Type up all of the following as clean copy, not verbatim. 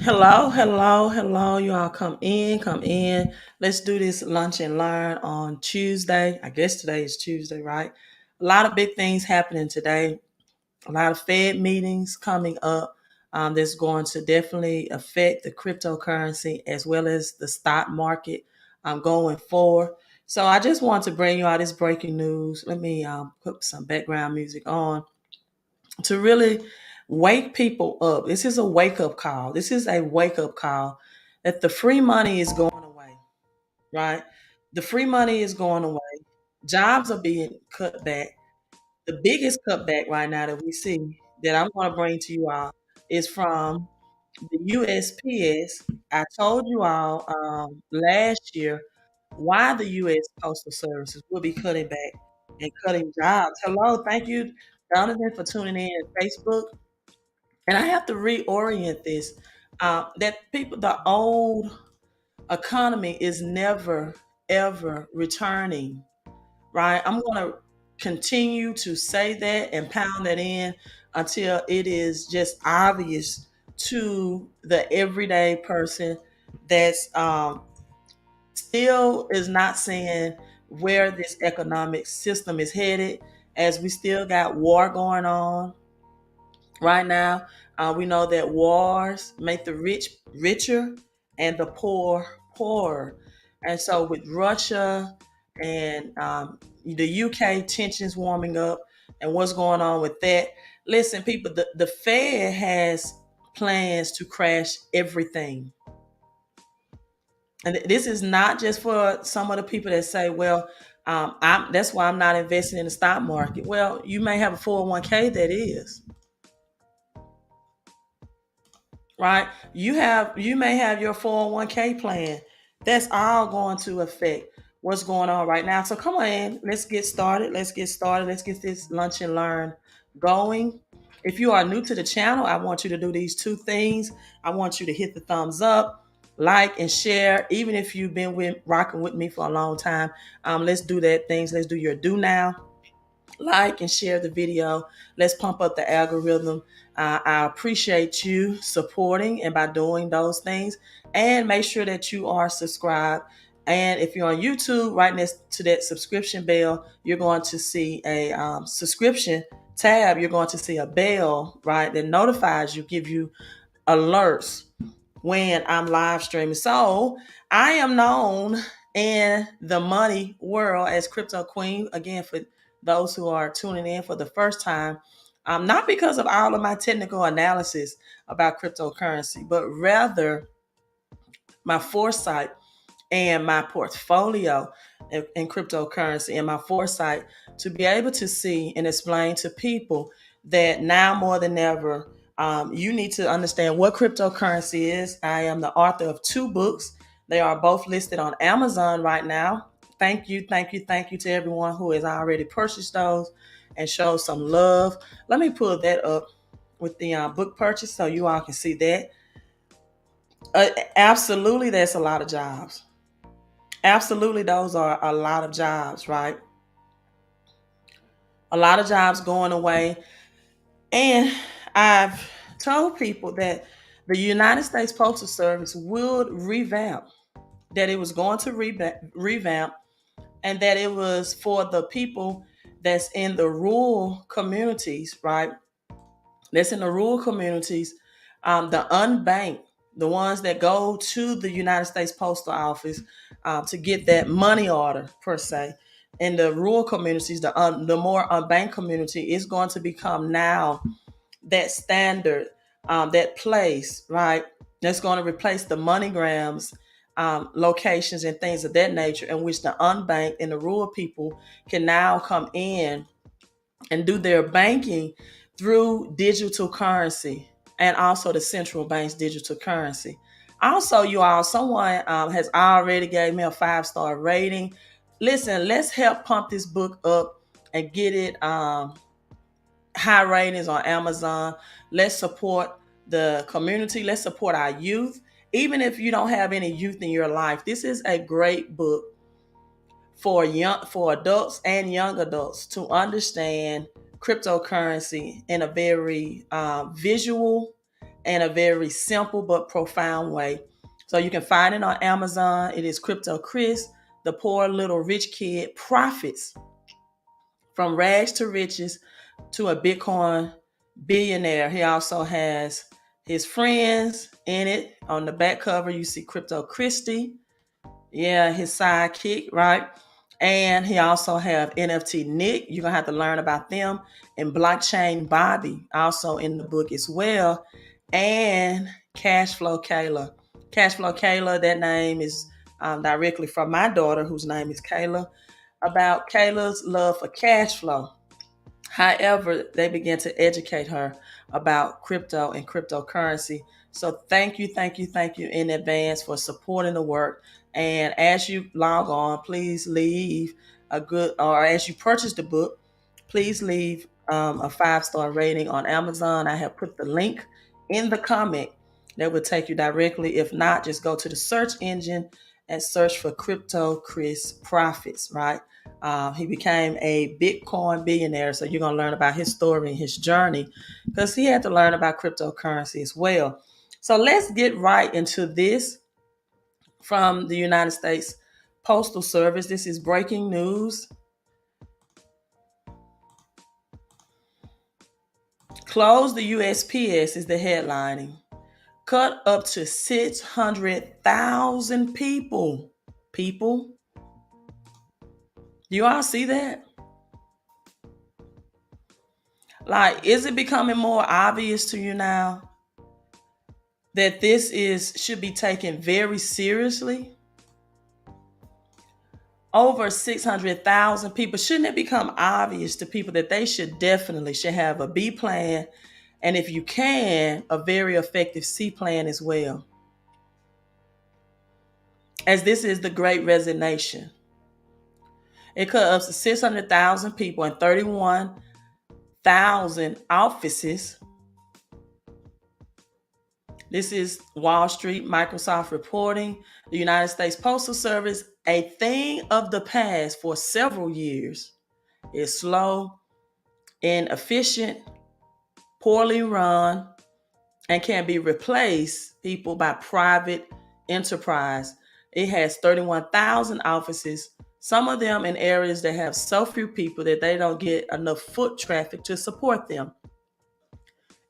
Hello, hello, hello. You all come in, come in. Let's do this lunch and learn on Tuesday. I guess today is Tuesday, right? A lot of big things happening today. A lot of Fed meetings coming up that's going to definitely affect the cryptocurrency as well as the stock market going forward. So I just want to bring you all this breaking news. Let me put some background music on to really wake people up. This is a wake up call. This is a wake up call that the free money is going away, right? The free money is going away. Jobs are being cut back. The biggest cutback right now that we see that I'm going to bring to you all is from the USPS. I told you all last year why the U.S. Postal Services will be cutting back and cutting jobs. Hello, thank you, Jonathan, for tuning in on Facebook. And I have to reorient this that people, the old economy is never, ever returning, right? I'm going to continue to say that and pound that in until it is just obvious to the everyday person that's still is not seeing where this economic system is headed, as we still got war going on right now. We know that wars make the rich richer and the poor poorer. And so, with Russia and the UK tensions warming up and what's going on with that, listen, people, the Fed has plans to crash everything. And this is not just for some of the people that say, well, that's why I'm not investing in the stock market. Well, you may have a 401k that is. Right? You may have your 401k plan. That's all going to affect what's going on right now. So come on in. Let's get started. Let's get started. Let's get this lunch and learn going. If you are new to the channel, I want you to do these two things. I want you to hit the thumbs up, like, and share. Even if you've been rocking with me for a long time, let's do that things. Let's do your do now, like and share the video. Let's pump up the algorithm. I appreciate you supporting and by doing those things. And make sure that you are subscribed. And if you're on YouTube, right next to that subscription bell, you're going to see a subscription tab. You're going to see a bell, right, that notifies you, give you alerts when I'm live streaming. So I am known in the money world as Crypto Queen. Again, for those who are tuning in for the first time, not because of all of my technical analysis about cryptocurrency, but rather my foresight and my portfolio in cryptocurrency and my foresight to be able to see and explain to people that now more than ever, you need to understand what cryptocurrency is. I am the author of two books. They are both listed on Amazon right now. Thank you, thank you, thank you to everyone who has already purchased those and showed some love. Let me pull that up with the book purchase so you all can see that. Absolutely, that's a lot of jobs. Absolutely, those are a lot of jobs, right? A lot of jobs going away. And I've told people that the United States Postal Service would revamp, that it was going to revamp, and that it was for the people that's in the rural communities, right? That's in the rural communities, the unbanked, the ones that go to the United States Postal Office to get that money order per se. In the rural communities, the more unbanked community is going to become now that standard, that place, right? That's going to replace the MoneyGrams locations and things of that nature, in which the unbanked and the rural people can now come in and do their banking through digital currency and also the central bank's digital currency. Also, you all, someone has already gave me a 5-star rating. Listen, let's help pump this book up and get it high ratings on Amazon. Let's support the community. Let's support our youth. Even if you don't have any youth in your life, this is a great book for adults and young adults to understand cryptocurrency in a very visual in a very simple but profound way. So you can find it on Amazon. It is Crypto Chris, the poor little rich kid profits from rags to riches to a Bitcoin billionaire. He also has his friends in it. On the back cover, you see Crypto Christie. Yeah, his sidekick, right? And he also have NFT Nick. You're gonna have to learn about them. And Blockchain Bobby, also in the book as well. And Cashflow Kayla. Cashflow Kayla, that name is directly from my daughter, whose name is Kayla, about Kayla's love for cash flow. However, they began to educate her about crypto and cryptocurrency. So thank you in advance for supporting the work. And as you log on, please leave a good, or as you purchase the book, please leave a 5-star rating on Amazon. I have put the link in the comment that will take you directly. If not, just go to the search engine and search for Crypto Chris Profits, right? He became a Bitcoin billionaire. So you're going to learn about his story and his journey because he had to learn about cryptocurrency as well. So let's get right into this from the United States Postal Service. This is breaking news. Close the USPS is the headlining. Cut up to 600,000 people. People. Do you all see that? Like, is it becoming more obvious to you now that this is should be taken very seriously? Over 600,000 people. Shouldn't it become obvious to people that they should have a B plan, and if you can, a very effective C plan as well? As this is the great resignation. It cut up to 600,000 people and 31,000 offices. This is Wall Street, Microsoft reporting. The United States Postal Service, a thing of the past for several years, is slow, inefficient, poorly run, and can be replaced, people, by private enterprise. It has 31,000 offices, some of them in areas that have so few people that they don't get enough foot traffic to support them.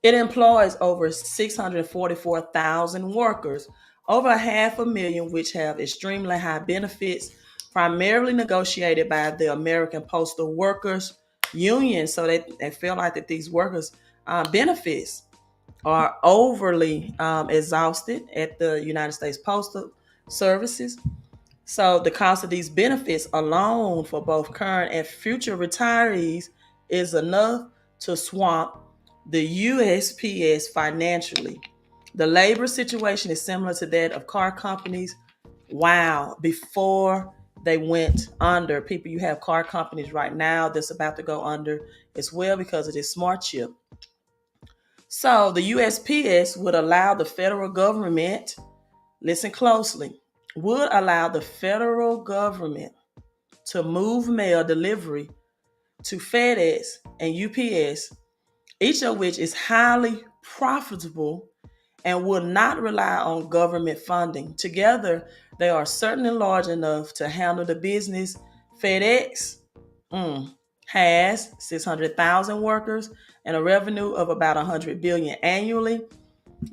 It employs over 644,000 workers, over 500,000 which have extremely high benefits, primarily negotiated by the American Postal Workers Union. So they feel like that these workers' benefits are overly exhausted at the United States Postal Services. So the cost of these benefits alone for both current and future retirees is enough to swamp the USPS financially. The labor situation is similar to that of car companies. Wow, before they went under. People, you have car companies right now that's about to go under as well because of this smart chip. So the USPS would allow the federal government, listen closely, would allow the federal government to move mail delivery to FedEx and UPS, each of which is highly profitable and will not rely on government funding. Together, they are certainly large enough to handle the business. FedEx has 600,000 workers and a revenue of about 100 billion annually.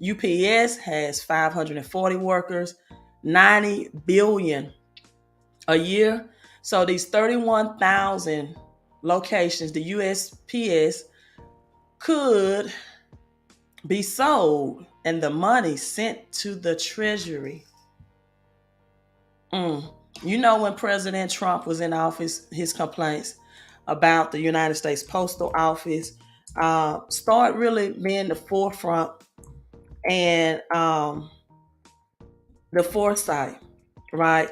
UPS has 540 workers, 90 billion a year. So these 31,000 locations, the USPS could be sold and the money sent to the Treasury. You know, when President Trump was in office, his complaints about the United States Postal Office start really being the forefront, and the foresight, right?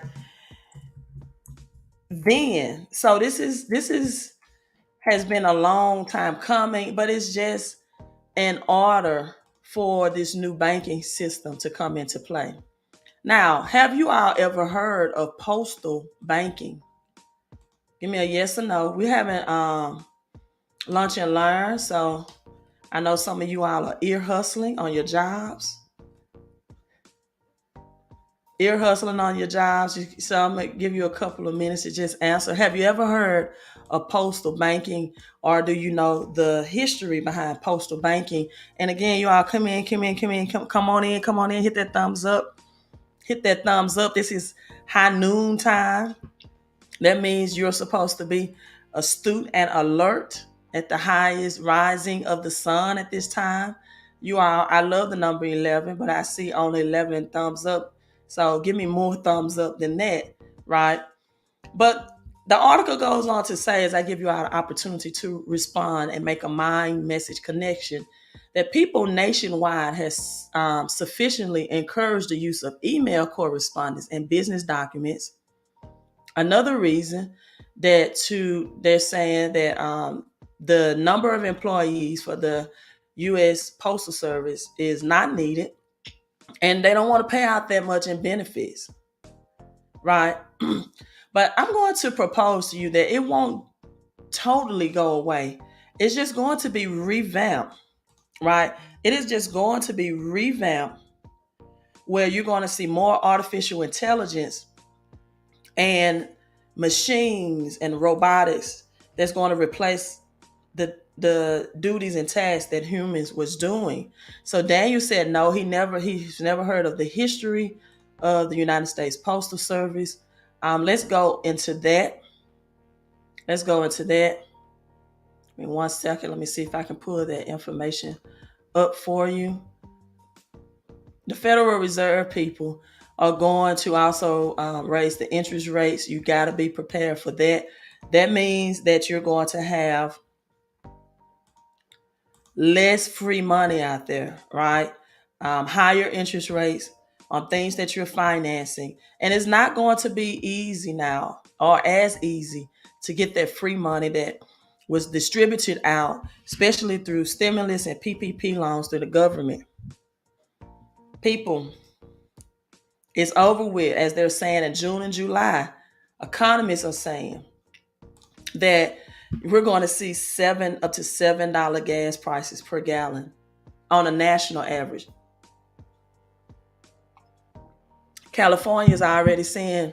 Then, so this is has been a long time coming, but it's just in order for this new banking system to come into play. Now, have you all ever heard of postal banking? Give me a yes or no. We haven't lunch and learn, so I know some of you all are ear hustling on your jobs. Ear hustling on your jobs. So I'm going to give you a couple of minutes to just answer. Have you ever heard of postal banking, or do you know the history behind postal banking? And again, you all come in, come on in, hit that thumbs up. Hit that thumbs up. This is high noon time. That means you're supposed to be astute and alert at the highest rising of the sun at this time. You are, I love the number 11, but I see only 11 thumbs up. So give me more thumbs up than that, right? But the article goes on to say, as I give you an opportunity to respond and make a mind message connection, that people nationwide has sufficiently encouraged the use of email correspondence and business documents. Another reason they're saying that the number of employees for the U.S. Postal Service is not needed, and they don't want to pay out that much in benefits, right? But I'm going to propose to you that it won't totally go away. It's just going to be revamped, right? It is just going to be revamped where you're going to see more artificial intelligence and machines and robotics that's going to replace the duties and tasks that humans was doing. So Daniel said no, he's never heard of the history of the United States Postal Service. Let's go into that. Let's go into that. Give me 1 second. Let me see if I can pull that information up for you. The Federal Reserve people are going to also raise the interest rates. You got to be prepared for that. That means that you're going to have less free money out there, right? Higher interest rates on things that you're financing. And it's not going to be easy now, or as easy, to get that free money that was distributed out, especially through stimulus and PPP loans through the government. People, it's over with, as they're saying in June and July. Economists are saying that we're going to see up to $7 gas prices per gallon on a national average. California is already seeing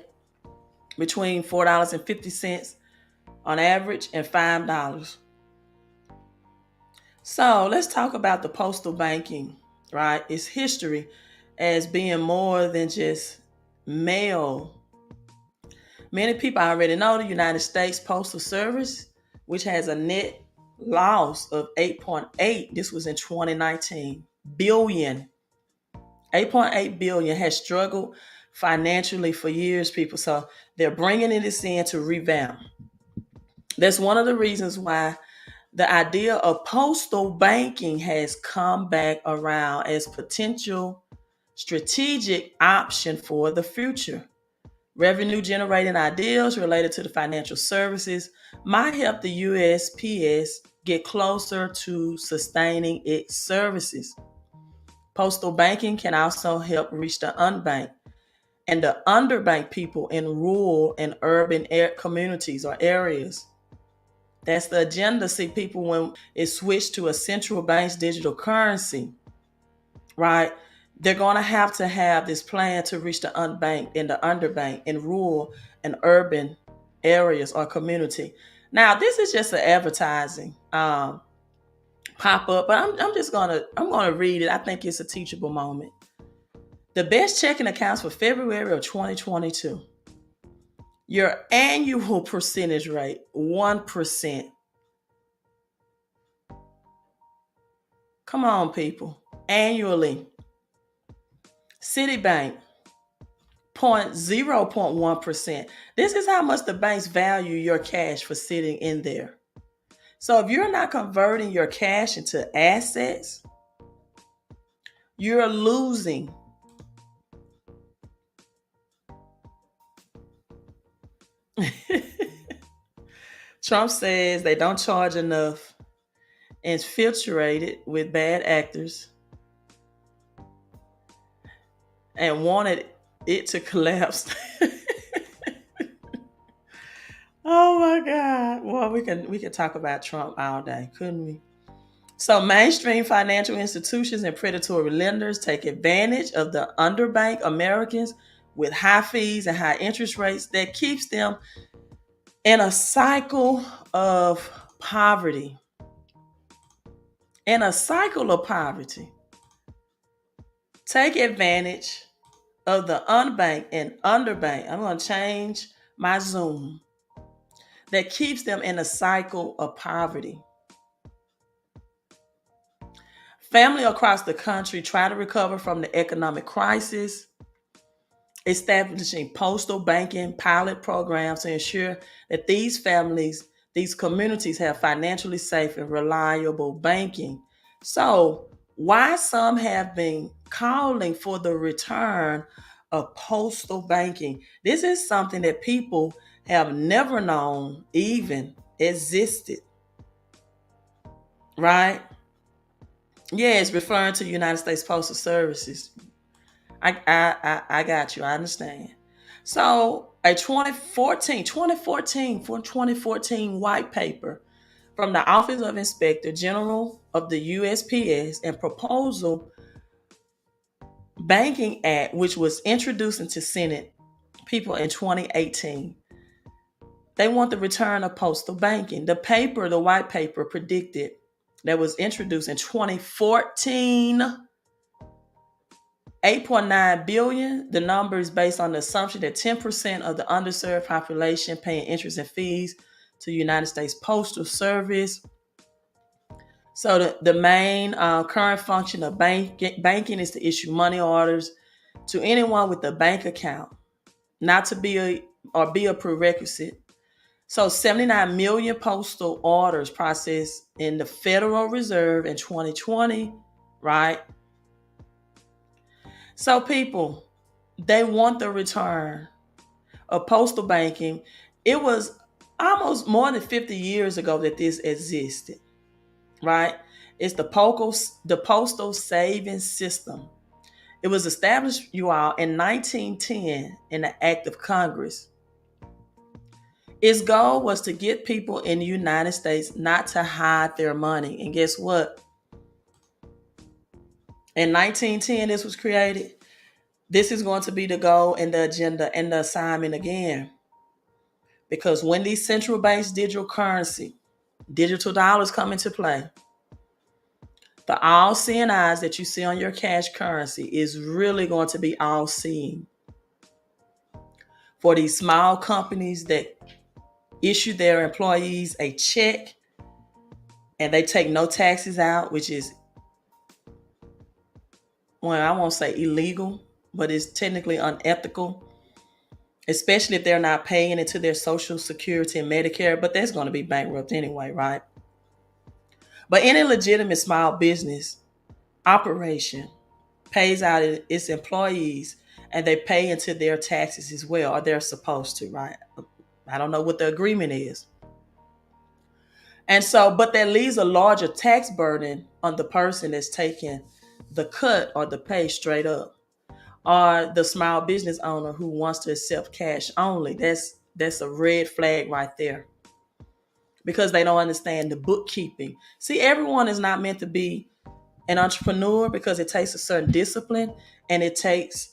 between $4.50 on average and $5. So let's talk about the postal banking, right? Its history as being more than just mail. Many people already know the United States Postal Service, which has a net loss of 8.8. This was in 2019. Billion. 8.8 billion has struggled financially for years, people. So they're bringing this in to revamp. That's one of the reasons why the idea of postal banking has come back around as potential strategic option for the future. Revenue generating ideas related to the financial services might help the USPS get closer to sustaining its services. Postal banking can also help reach the unbanked and the underbanked people in rural and urban communities or areas. That's the agenda. See, people, when it switched to a central bank's digital currency, right? They're going to have this plan to reach the unbanked and the underbanked in rural and urban areas or community. Now, this is just an advertising pop up, but I'm gonna read it. I think it's a teachable moment. The best checking accounts for February of 2022. Your annual percentage rate, 1%. Come on, people. Annually. Citibank, 0.1%. This is how much the banks value your cash for sitting in there. So if you're not converting your cash into assets, you're losing. Trump says they don't charge enough, infiltrated with bad actors, and wanted it to collapse. Oh my God. Well, we can talk about Trump all day, couldn't we? So mainstream financial institutions and predatory lenders take advantage of the underbanked Americans with high fees and high interest rates that keeps them in a cycle of poverty. In a cycle of poverty. Take advantage of the unbanked and underbanked. I'm going to change my Zoom. That keeps them in a cycle of poverty. Families across the country try to recover from the economic crisis, establishing postal banking pilot programs to ensure that these families, these communities have financially safe and reliable banking. So, why some have been calling for the return of postal banking? This is something that people have never known even existed, right? Yeah, it's referring to United States Postal Services. I got you. I understand. So a 2014 white paper from the Office of Inspector General of the USPS and proposal Banking Act, which was introduced into Senate people in 2018. They want the return of postal banking. The white paper predicted that was introduced in 2014 8.9 billion. The number is based on the assumption that 10% of the underserved population paying interest and fees to the United States Postal Service. So the main current function of banking is to issue money orders to anyone with a bank account, not to be a prerequisite. So 79 million postal orders processed in the Federal Reserve in 2020, right? So people, they want the return of postal banking. It was almost more than 50 years ago that this existed, right? It's the postal savings system. It was established, you all, in 1910 in the Act of Congress. Its goal was to get people in the United States not to hide their money. And guess what? In 1910, this was created. This is going to be the goal and the agenda and the assignment again. Because when these central banks digital currency, digital dollars come into play, the all seeing eyes that you see on your cash currency is really going to be all seeing. For these small companies that issue their employees a check and they take no taxes out, which is, well, I won't say illegal, but it's technically unethical, especially if they're not paying into their Social Security and Medicare, but that's going to be bankrupt anyway, right? But any legitimate small business operation pays out its employees and they pay into their taxes as well, or they're supposed to, right? I don't know what the agreement is. And so, but that leaves a larger tax burden on the person that's taking the cut or the pay straight up, or the small business owner who wants to accept cash only. That's a red flag right there, because they don't understand the bookkeeping. See, everyone is not meant to be an entrepreneur because it takes a certain discipline, and it takes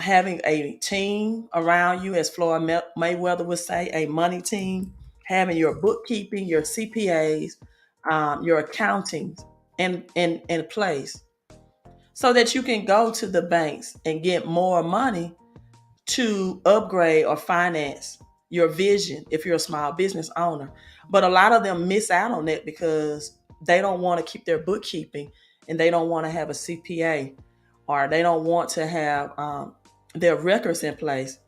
having a team around you, as Floyd Mayweather would say, a money team, having your bookkeeping, your CPAs, your accounting in place, so that you can go to the banks and get more money to upgrade or finance your vision if you're a small business owner. But a lot of them miss out on that because they don't want to keep their bookkeeping, and they don't want to have a CPA, or they don't want to have their records in place.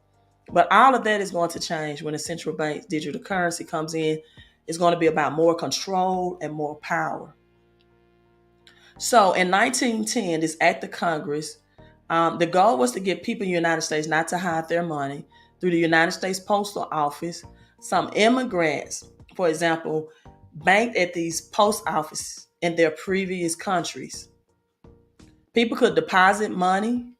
But all of that is going to change when the central bank's digital currency comes in. It's going to be about more control and more power. So in 1910, this act of Congress, the goal was to get people in the United States not to hide their money through the United States Postal Office. Some immigrants, for example, banked at these post offices in their previous countries. People could deposit money.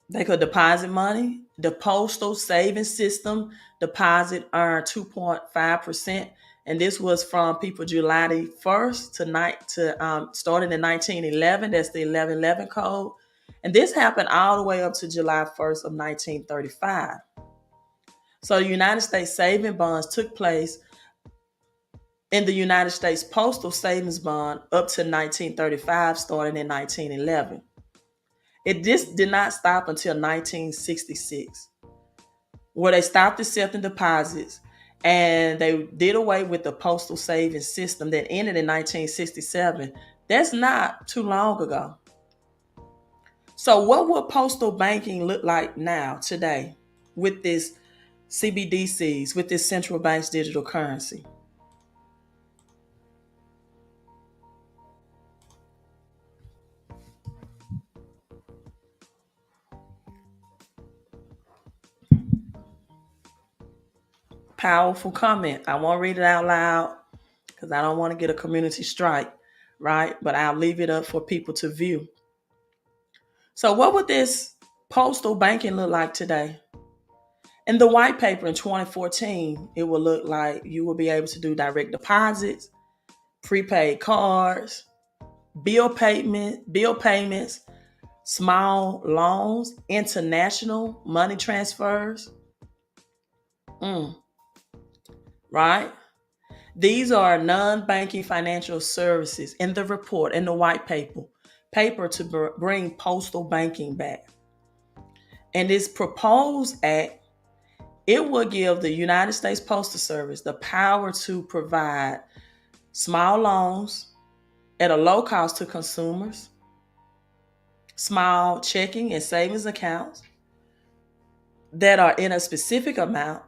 They could deposit money. The postal savings system deposit earned 2.5%. And this was from people July the 1st to starting in 1911. That's the 1111 code. And this happened all the way up to July 1st of 1935. So the United States saving bonds took place in the United States Postal Savings Bond up to 1935, starting in 1911. It just did not stop until 1966, where they stopped accepting deposits and they did away with the postal savings system that ended in 1967. That's not too long ago. So, what would postal banking look like now, today, with this CBDCs, with this central bank's digital currency? Powerful comment. I won't read it out loud because I don't want to get a community strike, right? But I'll leave it up for people to view. So, what would this postal banking look like today? In the white paper in 2014, it will look like you will be able to do direct deposits, prepaid cards, bill payments, small loans, international money transfers. Mm, right? These are non-banking financial services in the report, in the white paper to bring postal banking back. And this proposed act, it will give the United States Postal Service the power to provide small loans at a low cost to consumers, small checking and savings accounts that are in a specific amount.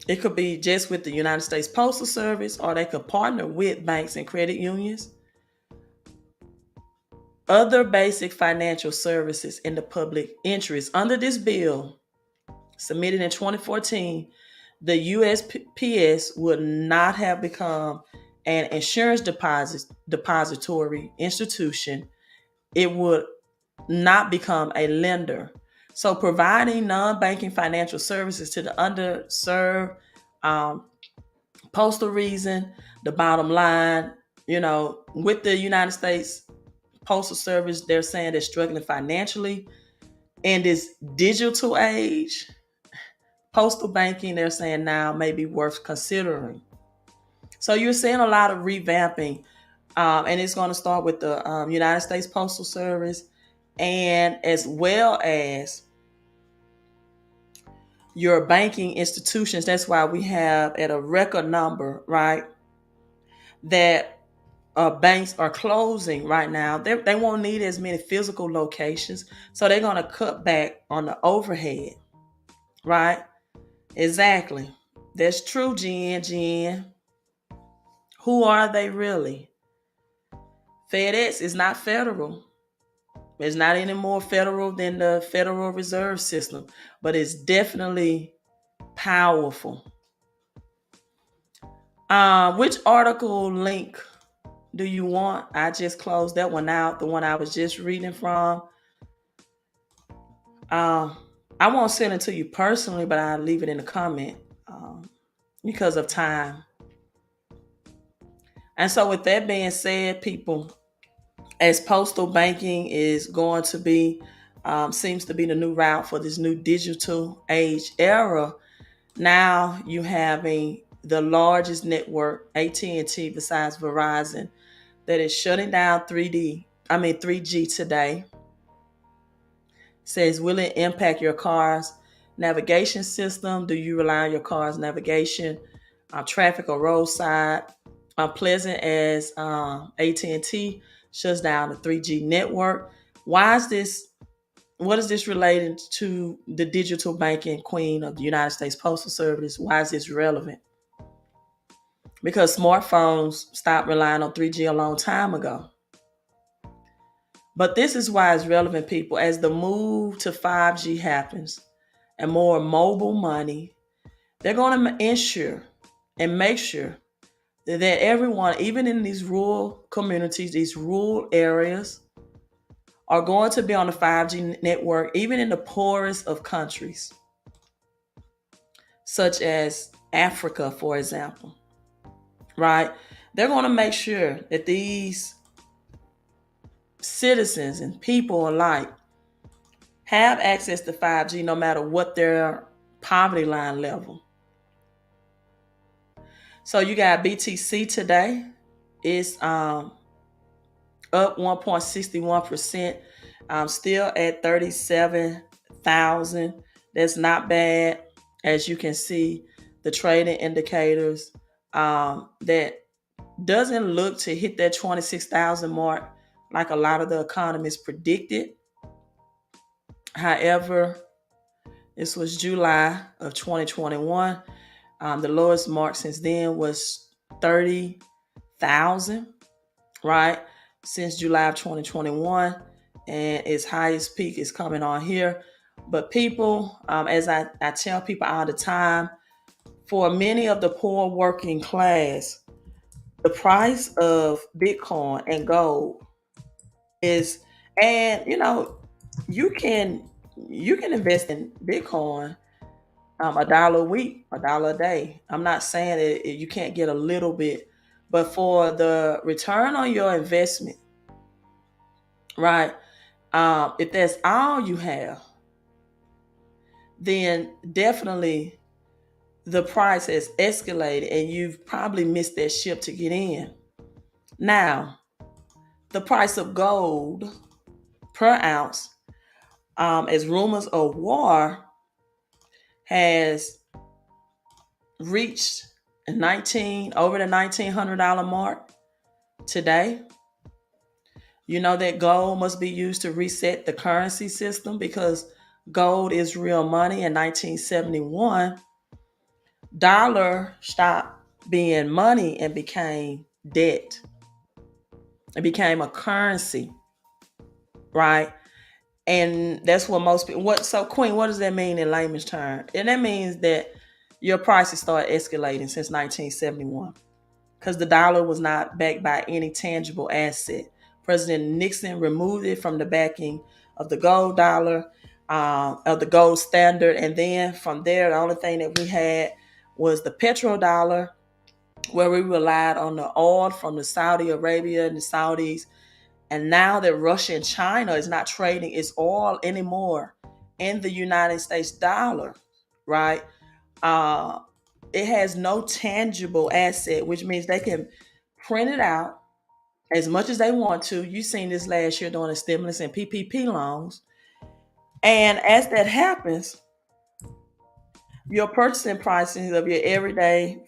It could be just with the United States Postal Service, or they could partner with banks and credit unions. Other basic financial services in the public interest. Under this bill, submitted in 2014, the USPS would not have become an insurance depository institution. It would not become a lender. So providing non-banking financial services to the underserved, postal reason, the bottom line, with the United States Postal Service, they're saying they're struggling financially. In this digital age, postal banking, they're saying now may be worth considering. So you're seeing a lot of revamping, and it's going to start with the United States Postal Service, and as well as your banking institutions. That's why we have at a record number, right, that banks are closing right now. They won't need as many physical locations, so they're going to cut back on the overhead, right? Exactly. That's true, Jen. Who are they really? FedEx is not federal. It's not any more federal than the Federal Reserve System, but it's definitely powerful. Which article link do you want? I just closed that one out, the one I was just reading from. I won't send it to you personally, but I'll leave it in the comment because of time. And so, with that being said, people, as postal banking is going to be, seems to be the new route for this new digital age era, now you having the largest network, AT&T, besides Verizon, that is shutting down 3G today. Says, will it impact your car's navigation system? Do you rely on your car's navigation, traffic or roadside? Unpleasant as AT&T shuts down the 3G network. Why is this? What is this related to the digital banking queen of the United States Postal Service? Why is this relevant? Because smartphones stopped relying on 3G a long time ago. But this is why it's relevant, people. As the move to 5G happens and more mobile money, they're going to ensure and make sure that everyone, even in these rural communities, these rural areas, are going to be on the 5G network, even in the poorest of countries. such as Africa, for example, right? They're going to make sure that these citizens and people alike have access to 5G no matter what their poverty line level. So you got BTC today. It's up 1.61%. Still at 37,000. That's not bad. As you can see, the trading indicators that doesn't look to hit that 26,000 mark like a lot of the economists predicted. However, this was July of 2021. The lowest mark since then was 30,000, right? Since July of 2021. And its highest peak is coming on here. But people, as I tell people all the time, for many of the poor working class, the price of Bitcoin and gold is, and you can invest in Bitcoin $1 a week, $1 a day. I'm not saying that you can't get a little bit, but for the return on your investment, right? If that's all you have, then definitely the price has escalated and you've probably missed that ship to get in. Now, the price of gold per ounce, as rumors of war has reached over the $1,900 mark today. You know that gold must be used to reset the currency system because gold is real money. In 1971, dollar stopped being money and became debt. It became a currency, right? And that's what most people. So, Queen, what does that mean in layman's terms? And that means that your prices started escalating since 1971 because the dollar was not backed by any tangible asset. President Nixon removed it from the backing of the gold dollar, of the gold standard. And then from there, the only thing that we had was the petrodollar, where we relied on the oil from the Saudi Arabia and the Saudis. And now that Russia and China is not trading its oil anymore in the United States dollar, right? It has no tangible asset, which means they can print it out as much as they want to. You've seen this last year during the stimulus and PPP loans. And as that happens, your purchasing prices of your everyday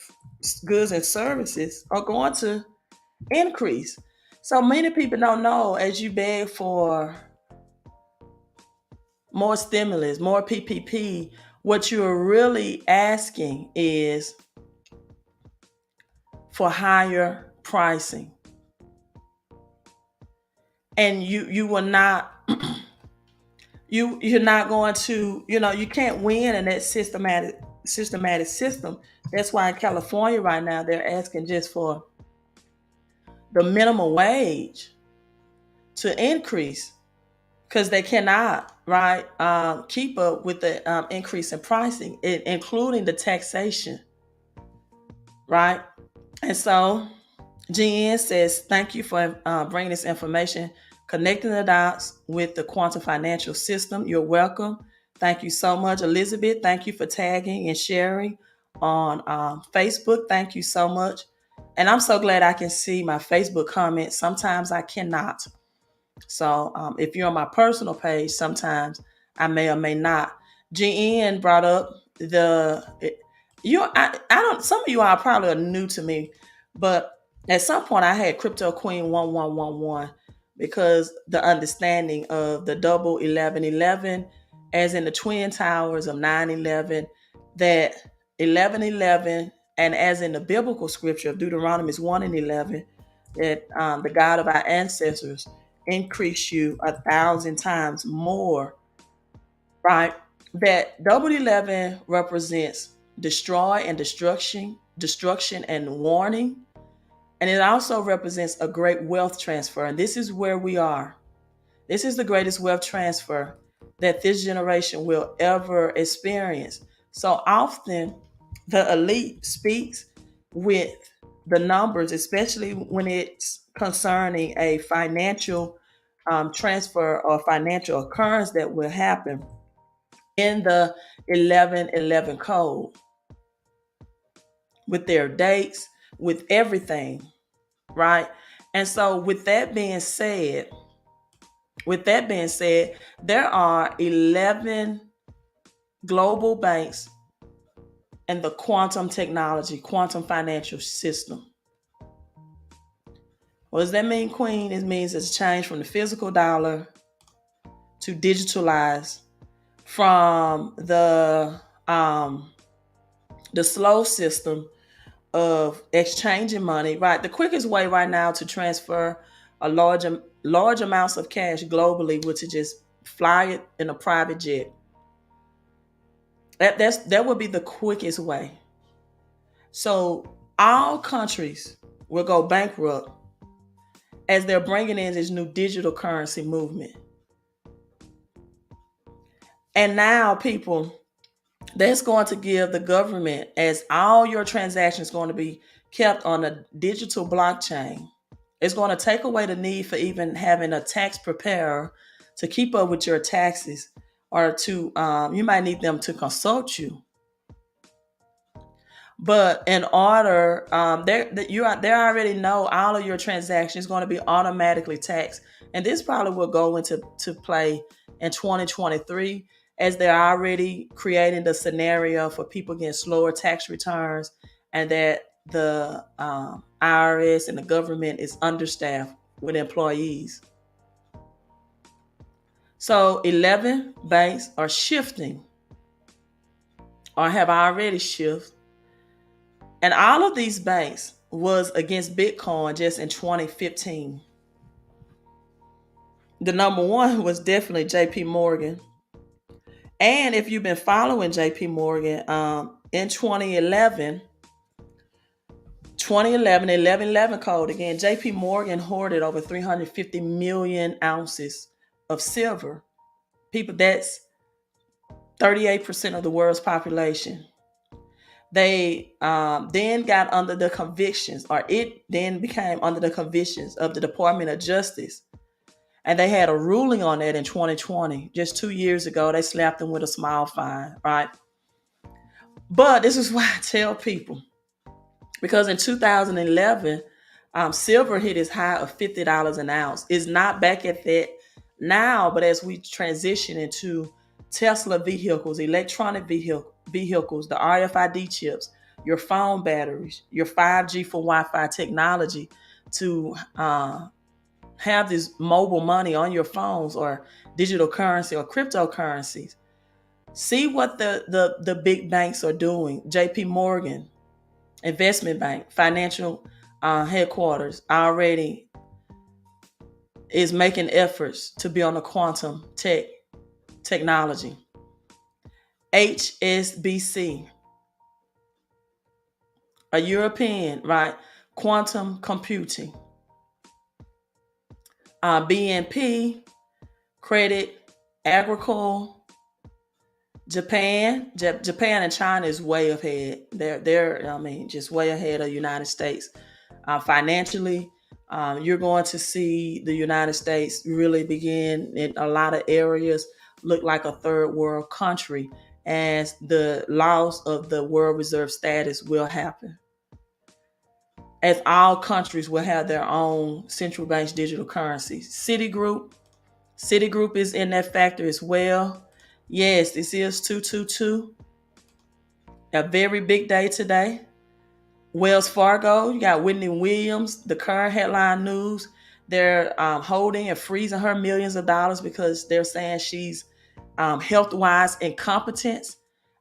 goods and services are going to increase. So many people don't know, as you beg for more stimulus, more PPP, what you're really asking is for higher pricing. And you will not you're not going to, you can't win in that systematic system. That's why in California right now they're asking just for the minimum wage to increase because they cannot, right, keep up with the increase in pricing, including the taxation, right? And so GN says, thank you for bringing this information, connecting the dots with the quantum financial system. You're welcome. Thank you so much. Elizabeth, thank you for tagging and sharing on Facebook. Thank you so much. And I'm so glad I can see my Facebook comments. Sometimes I cannot. So if you're on my personal page, sometimes I may or may not. GN brought up I don't, some of you are probably new to me, but at some point I had Crypto Queen 1111 because the understanding of the double 1111, as in the twin towers of 9/11, that 11/11, and as in the biblical scripture of Deuteronomy 1:11, that the God of our ancestors increase you 1,000 times more, right? That double 11 represents destroy and destruction and warning. And it also represents a great wealth transfer. And this is where we are. This is the greatest wealth transfer that this generation will ever experience. So often The elite speaks with the numbers, especially when it's concerning a financial transfer or financial occurrence that will happen in the 1111 code, with their dates, with everything, right? And so with that being said, there are 11 global banks in the quantum technology, quantum financial system. What does that mean, Queen? It means it's changed from the physical dollar to digitalized, from the slow system of exchanging money. Right, the quickest way right now to transfer a large amounts of cash globally would to just fly it in a private jet. That would be the quickest way. So all countries will go bankrupt as they're bringing in this new digital currency movement. And now, people, that's going to give the government, as all your transactions going to be kept on a digital blockchain, it's going to take away the need for even having a tax preparer to keep up with your taxes, or to you might need them to consult you. But in order, they already know all of your transactions going to be automatically taxed, and this probably will go into play in 2023, as they're already creating the scenario for people getting slower tax returns, and that the IRS and the government is understaffed with employees. So 11 banks are shifting, or have already shifted. And all of these banks was against Bitcoin just in 2015. The number one was definitely JP Morgan. And if you've been following JP Morgan, in 2011, 1111 code, again, JP Morgan hoarded over 350 million ounces of silver. People, that's 38% of the world's population. They then got under the convictions, or it then became under the convictions of the Department of Justice. And they had a ruling on that in 2020. Just 2 years ago, they slapped them with a small fine, right? But this is why I tell people, because in 2011, silver hit its high of $50 an ounce. It's not back at that now, but as we transition into Tesla vehicles, electronic vehicles, the RFID chips, your phone batteries, your 5G for Wi-Fi technology, to have this mobile money on your phones, or digital currency or cryptocurrencies. See what the big banks are doing. JP Morgan, investment bank, financial headquarters, already is making efforts to be on the quantum technology. HSBC, a European, right? Quantum computing. BNP, Credit Agricole, Japan and China is way ahead. They're just way ahead of the United States. Financially, you're going to see the United States really begin in a lot of areas look like a third world country, as the loss of the world reserve status will happen, as all countries will have their own central banks digital currencies. Citigroup is in that factor as well. Yes, this is 222. A very big day today. Wells Fargo, you got Whitney Williams, the current headline news. They're holding and freezing her millions of dollars because they're saying she's health-wise incompetent.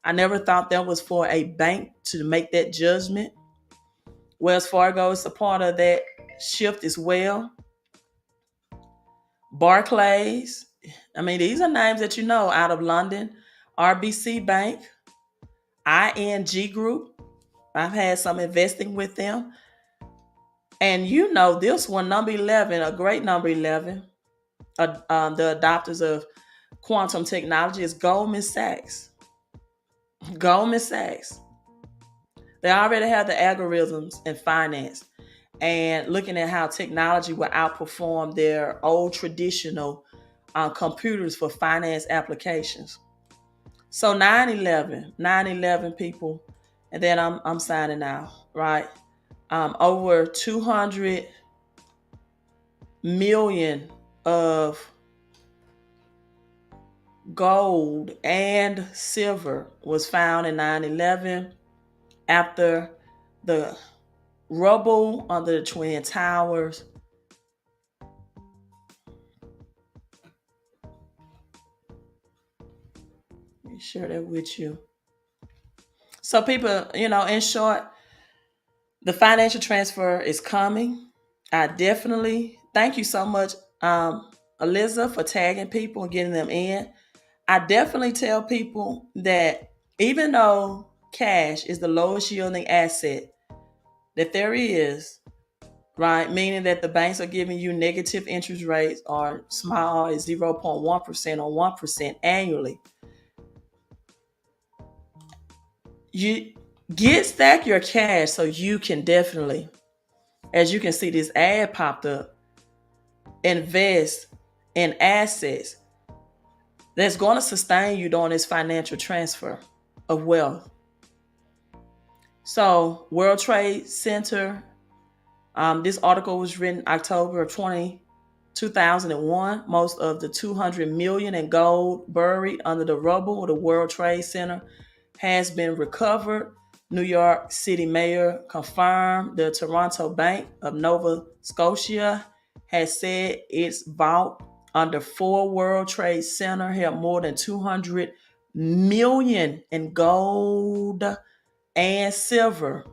I never thought that was for a bank to make that judgment. Wells Fargo is a part of that shift as well. Barclays, these are names that you know out of London. RBC Bank, ING Group. I've had some investing with them. And you know this one, number 11, a great number 11, the adopters of quantum technology, is Goldman Sachs. Goldman Sachs. They already have the algorithms in finance and looking at how technology will outperform their old traditional computers for finance applications. So 9/11 people, and then I'm signing out, right? Over 200 million of gold and silver was found in 9/11 after the rubble under the Twin Towers. Let me share that with you. So people, in short, the financial transfer is coming. I definitely thank you so much, Eliza, for tagging people and getting them in. I definitely tell people that even though cash is the lowest yielding asset that there is, right? Meaning that the banks are giving you negative interest rates or small as 0.1% or 1% annually. You stack your cash so you can definitely, as you can see, this ad popped up, invest in assets that's going to sustain you during this financial transfer of wealth. So, World Trade Center, this article was written October of 2001. Most of the 200 million in gold buried under the rubble of the World Trade Center has been recovered. New York City Mayor confirmed the Toronto Bank of Nova Scotia has said its vault under 4 World Trade Center held more than 200 million in gold and silver.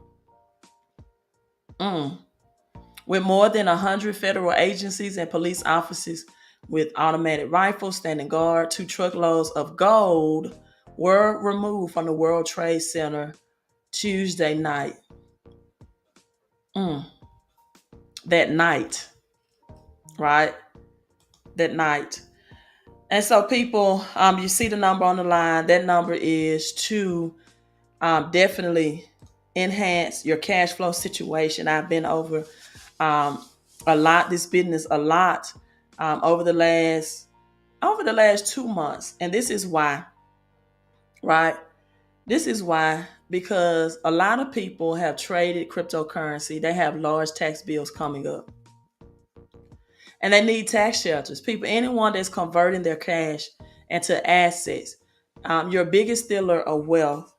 With more than 100 federal agencies and police officers with automatic rifles standing guard, 2 truckloads of gold were removed from the World Trade Center Tuesday night. That night, right? That night. And so people, you see the number on the line. That number is to definitely enhance your cash flow situation. I've been over this business a lot over the last 2 months. And this is why, right? This is why, because a lot of people have traded cryptocurrency. They have large tax bills coming up. And they need tax shelters. People, anyone that's converting their cash into assets, your biggest stealer of wealth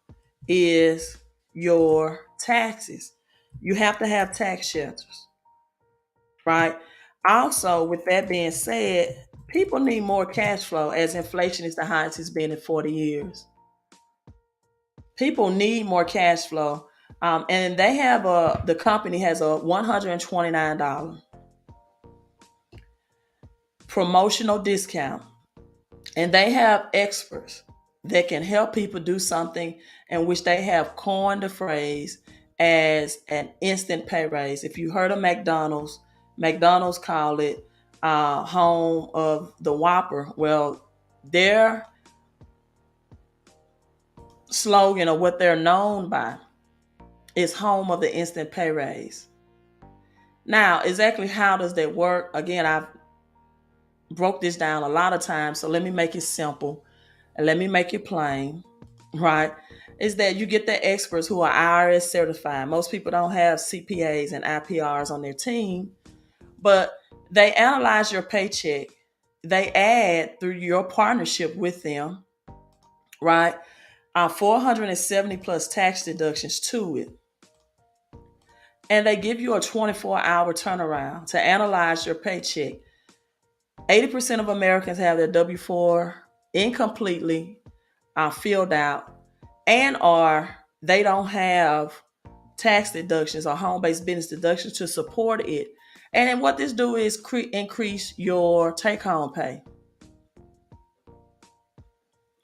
is your taxes. You have to have tax shelters, right? Also, with that being said, people need more cash flow as inflation is the highest it's been in 40 years. People need more cash flow. And they have the company has a $129 promotional discount. And they have experts that can help people do something in which they have coined the phrase as an instant pay raise. If you heard of McDonald's call it home of the Whopper. Well, their slogan or what they're known by is home of the instant pay raise. Now, exactly how does that work? Again, I've broke this down a lot of times, so let me make it simple and let me make it plain, right? Is that you get the experts who are IRS certified. Most people don't have CPAs and IPRs on their team, but they analyze your paycheck. They add through your partnership with them, right? 470 plus tax deductions to it. And they give you a 24-hour turnaround to analyze your paycheck. 80% of Americans have their W-4 incompletely filled out, and they don't have tax deductions or home-based business deductions to support it. And then what this do is increase your take-home pay,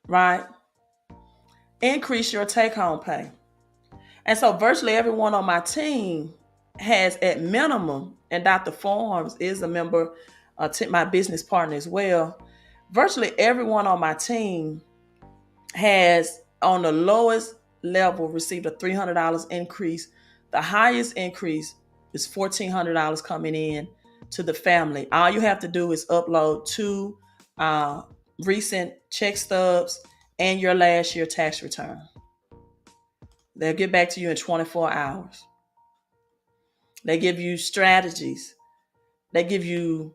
right? Increase your take-home pay. And so virtually everyone on my team has at minimum, and Dr. Forms is a member, my business partner as well. Virtually everyone on my team has on the lowest level received a $300 increase. The highest increase is $1,400 coming in to the family. All you have to do is upload two uh, recent check stubs and your last year tax return. They'll get back to you in 24 hours. They give you strategies. They give you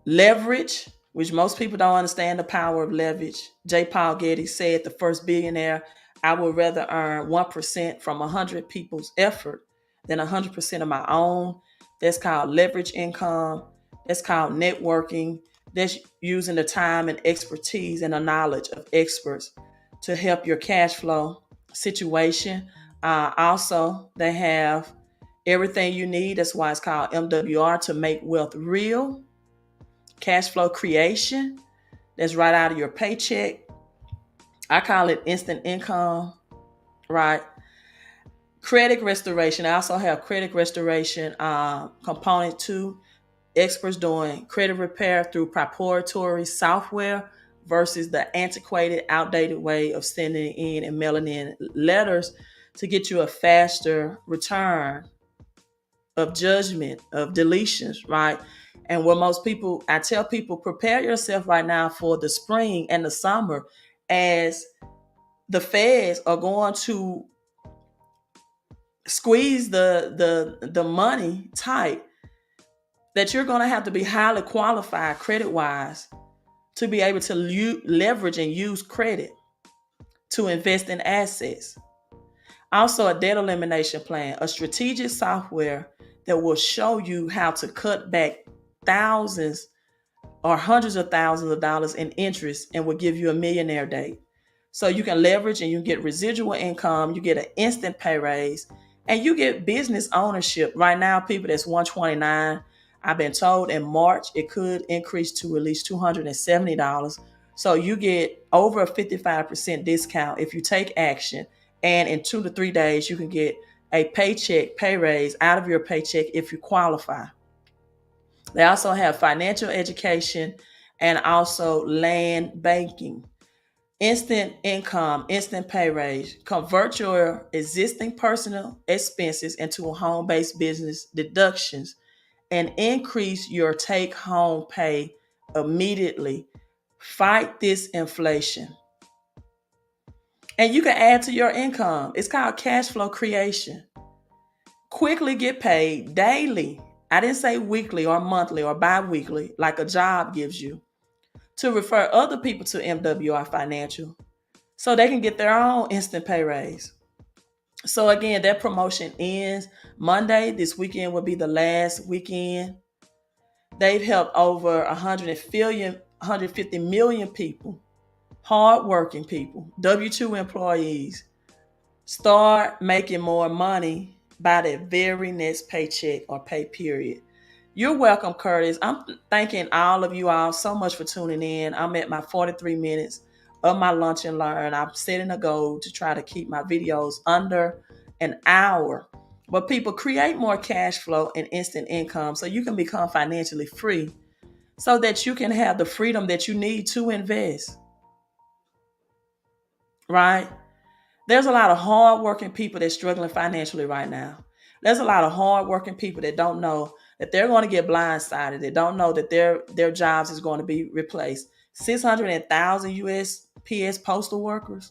leverage, which most people don't understand the power of leverage. J. Paul Getty said, the first billionaire, I would rather earn 1% from 100 people's effort than 100% of my own. That's called leverage income. That's called networking. That's using the time and expertise and the knowledge of experts to help your cash flow situation. Also, they have everything you need. That's why it's called MWR, to make wealth real. Cash flow creation, that's right out of your paycheck. I call it instant income, right? Credit restoration. I also have credit restoration component too. Experts doing credit repair through proprietary software versus the antiquated, outdated way of sending in and mailing in letters to get you a faster return of judgment, of deletions, right? And what most people, I tell people, prepare yourself right now for the spring and the summer, as the feds are going to squeeze the money tight, that you're going to have to be highly qualified credit wise to be able to leverage and use credit to invest in assets. Also, a debt elimination plan, a strategic software that will show you how to cut back thousands or hundreds of thousands of dollars in interest and will give you a millionaire date. So you can leverage and you get residual income, you get an instant pay raise, and you get business ownership. Right now, people, that's 129. I've been told in March it could increase to at least $270. So you get over a 55% discount if you take action. And in 2 to 3 days, you can get a paycheck pay raise out of your paycheck if you qualify. They also have financial education and also land banking. Instant income, instant pay raise. Convert your existing personal expenses into home-based business deductions and increase your take-home pay immediately. Fight this inflation. And you can add to your income. It's called cash flow creation. Quickly get paid daily. I didn't say weekly or monthly or bi-weekly like a job gives you. To refer other people to MWR Financial so they can get their own instant pay raise. So again, that promotion ends Monday. This weekend will be the last weekend. They've helped over 150 million people, hardworking people, W-2 employees, start making more money by their very next paycheck or pay period. You're welcome, Curtis. I'm thanking all of you all so much for tuning in. I'm at my 43 minutes of my lunch and learn. I'm setting a goal to try to keep my videos under an hour. But people, create more cash flow and instant income so you can become financially free, so that you can have the freedom that you need to invest. Right? There's a lot of hardworking people that's struggling financially right now. There's a lot of hardworking people that don't know that they're going to get blindsided. They don't know that their jobs is going to be replaced. 600,000 USPS postal workers.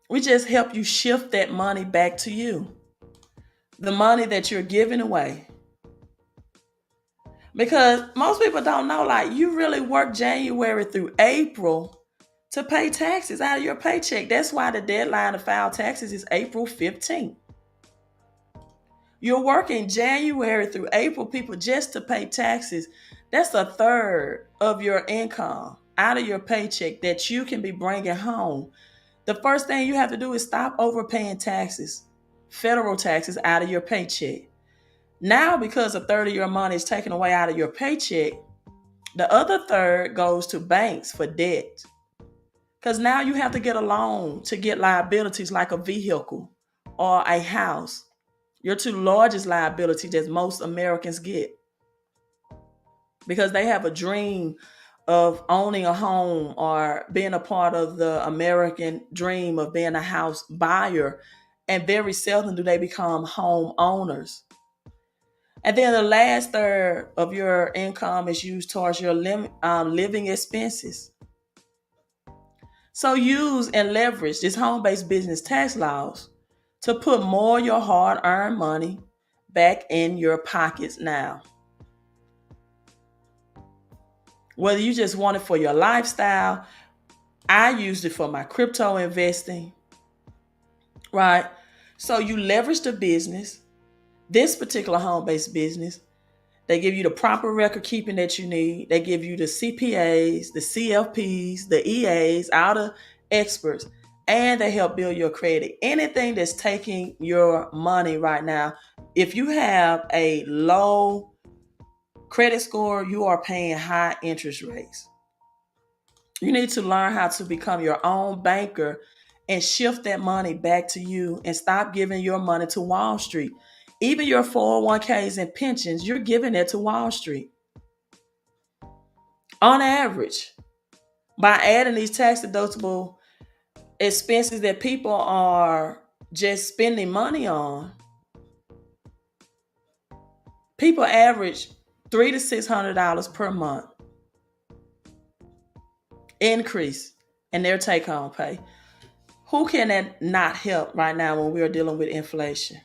We just help you shift that money back to you. The money that you're giving away. Because most people don't know, like, you really work January through April to pay taxes out of your paycheck. That's why the deadline to file taxes is April 15th. You're working January through April, people, just to pay taxes. That's a third of your income out of your paycheck that you can be bringing home. The first thing you have to do is stop overpaying taxes, federal taxes, out of your paycheck. Now, because a third of your money is taken away out of your paycheck, the other third goes to banks for debt. Because now you have to get a loan to get liabilities like a vehicle or a house. Your two largest liabilities that most Americans get. Because they have a dream of owning a home or being a part of the American dream of being a house buyer. And very seldom do they become home owners. And then the last third of your income is used towards your living expenses. So use and leverage this home-based business tax laws to put more of your hard-earned money back in your pockets now. Whether you just want it for your lifestyle, I used it for my crypto investing, right? So you leverage the business, this particular home-based business. They give you the proper record keeping that you need. They give you the CPAs, the CFPs, the EAs, all the experts, and they help build your credit. Anything that's taking your money right now, if you have a low credit score, you are paying high interest rates. You need to learn how to become your own banker and shift that money back to you and stop giving your money to Wall Street. Even your 401ks and pensions, you're giving it to Wall Street. On average, by adding these tax deductible expenses that people are just spending money on, people average $300 to $600 per month increase in their take-home pay. Who can that not help right now when we are dealing with inflation?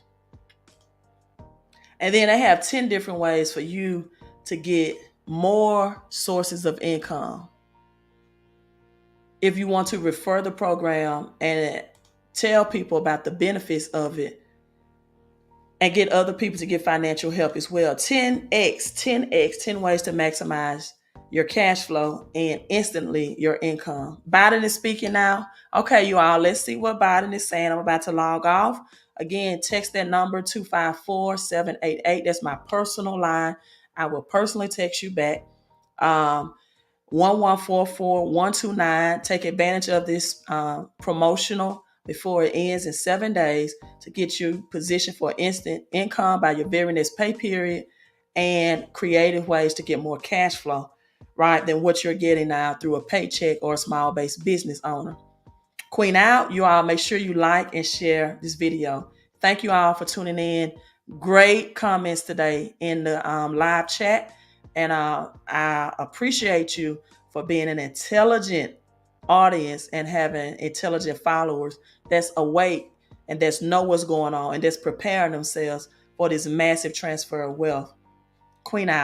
And then they have 10 different ways for you to get more sources of income. If you want to refer the program and tell people about the benefits of it and get other people to get financial help as well. 10x, 10 ways to maximize your cash flow and instantly your income. Biden is speaking now. Okay, you all, let's see what Biden is saying. I'm about to log off. Again, text that number 254-788. That's my personal line. I will personally text you back. 1144129. Take advantage of this promotional before it ends in 7 days to get you positioned for instant income by your very next pay period and creative ways to get more cash flow, right, than what you're getting now through a paycheck or a small-based business owner. Queen out. You all make sure you like and share this video. Thank you all for tuning in. Great comments today in the live chat. And I appreciate you for being an intelligent audience and having intelligent followers that's awake and that's know what's going on and that's preparing themselves for this massive transfer of wealth. Queen out.